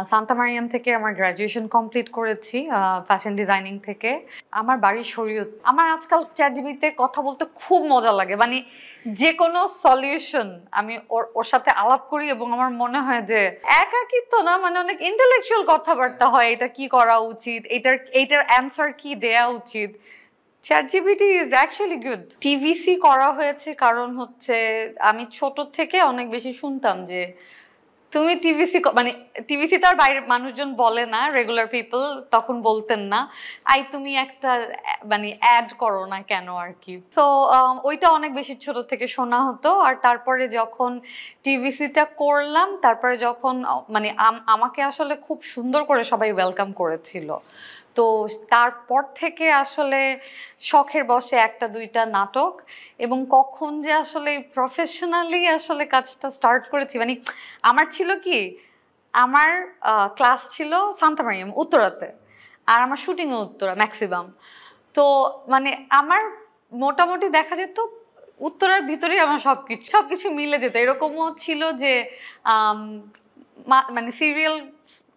Santa Mariam থেকে আমার graduation complete করেছি ফ্যাশন ডিজাইনিং থেকে। আমার বাড়ি শরীয়ত। আমার আজকাল চ্যাটজিপিটিতে কথা বলতে খুব মজা লাগে, মানে যে কোনো সলিউশন আমি ওর সাথে আলাপ করি এবং আমার মনে হয় যে একাকিত্ব না, মানে অনেক ইন্টেলেকচুয়াল কথাবার্তা হয়, এটা কি করা উচিত, এইটার অ্যান্সার কি দেয়া উচিত। ChatGPT is actually good. TVC করা হয়েছে কারণ হচ্ছে আমি ছোট থেকে অনেক বেশি শুনতাম যে তুমি টিভিসি, মানে টিভিসি তো আর বাইরের মানুষজন বলে না, রেগুলার পিপল তখন বলতেন না, তুমি একটা মানে অ্যাড করো না কেন আর কি। তো ওইটা অনেক বেশি ছোট থেকে শোনা হতো। আর তারপরে যখন টিভিসিটা করলাম, তারপরে যখন মানে আমাকে আসলে খুব সুন্দর করে সবাই ওয়েলকাম করেছিল, তো তারপর থেকে আসলে শখের বসে একটা দুইটা নাটক, এবং কখন যে আসলে প্রফেশনালি আসলে কাজটা স্টার্ট করেছি, মানে আমার ছিল কি, আমার ক্লাস ছিল সান্তা মারিয়াম উত্তরাতে, আর আমার শুটিংও উত্তরা ম্যাক্সিমাম। তো মানে আমার মোটামুটি দেখা যেত উত্তরার ভিতরেই আমার সবকিছু মিলে যেত। এরকমও ছিল যে মানে সিরিয়াল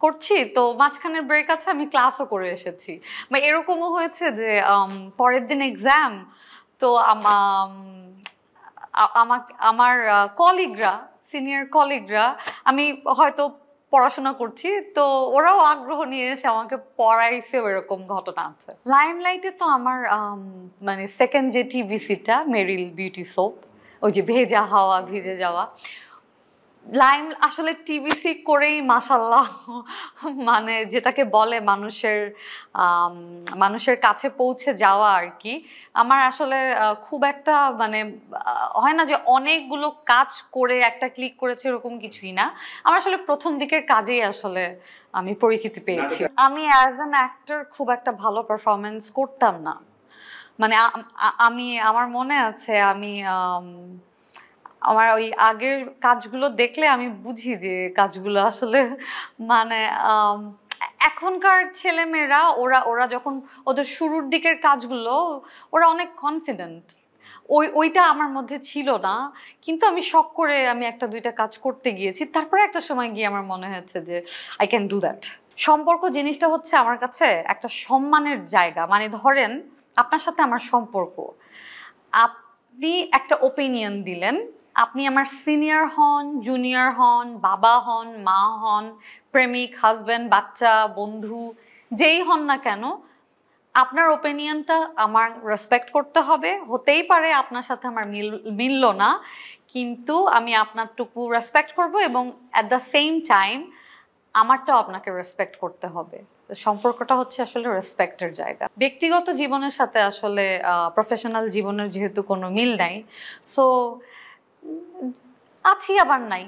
করছি তো মাঝখানের ব্রেক আছে, আমি ক্লাসও করে এসেছি, বা এরকমও হয়েছে যে পরের দিন এক্সাম, তো আমার কলিগরা, সিনিয়র কলিগরা, আমি হয়তো পড়াশোনা করছি তো ওরাও আগ্রহ নিয়ে এসে আমাকে পড়াইছে, এরকম ঘটনা আছে। লাইমলাইটে তো আমার মানে সেকেন্ড যে টিভিসিটা মেরিল বিউটি সোপ, ওই যে ভেজা হাওয়া ভিজে যাওয়া, লাইম আসলে টিভিসি করেই মাশাল্লাহ, মানে যেটাকে বলে মানুষের কাছে পৌঁছে যাওয়া আর কি। আমার আসলে খুব একটা মানে হয় না যে অনেকগুলো কাজ করে একটা ক্লিক করেছে, এরকম কিছুই না। আমার আসলে প্রথম দিকের কাজেই আসলে আমি পরিচিতি পেয়েছি। আমি অ্যাজ অ্যান অ্যাক্টর খুব একটা ভালো পারফরমেন্স করতাম না, মানে আমার মনে আছে আমার ওই আগের কাজগুলো দেখলে আমি বুঝি যে কাজগুলো আসলে মানে এখনকার ছেলেমেয়েরা ওরা যখন ওদের শুরুর দিকের কাজগুলো, ওরা অনেক কনফিডেন্ট, ওইটা আমার মধ্যে ছিল না। কিন্তু আমি শখ করে আমি একটা দুইটা কাজ করতে গিয়েছি, তারপরে একটা সময় গিয়ে আমার মনে হয়েছে যে আই ক্যান ডু দ্যাট। সম্পর্ক জিনিসটা হচ্ছে আমার কাছে একটা সম্মানের জায়গা। মানে ধরেন আপনার সাথে আমার সম্পর্ক, আপনি একটা ওপিনিয়ন দিলেন, আপনি আমার সিনিয়র হন, জুনিয়র হন, বাবা হন, মা হন, প্রেমিক, হাজব্যান্ড, বাচ্চা, বন্ধু, যেই হন না কেন, আপনার ওপিনিয়নটা আমার রেসপেক্ট করতে হবে। হতেই পারে আপনার সাথে আমার মিলল না, কিন্তু আমি আপনারটুকু রেসপেক্ট করব, এবং অ্যাট দ্য সেম টাইম আমারটাও আপনাকে রেসপেক্ট করতে হবে। সম্পর্কটা হচ্ছে আসলে রেসপেক্টের জায়গা। ব্যক্তিগত জীবনের সাথে আসলে প্রফেশনাল জীবনের যেহেতু কোনো মিল নাই, সো আছি আবার নাই।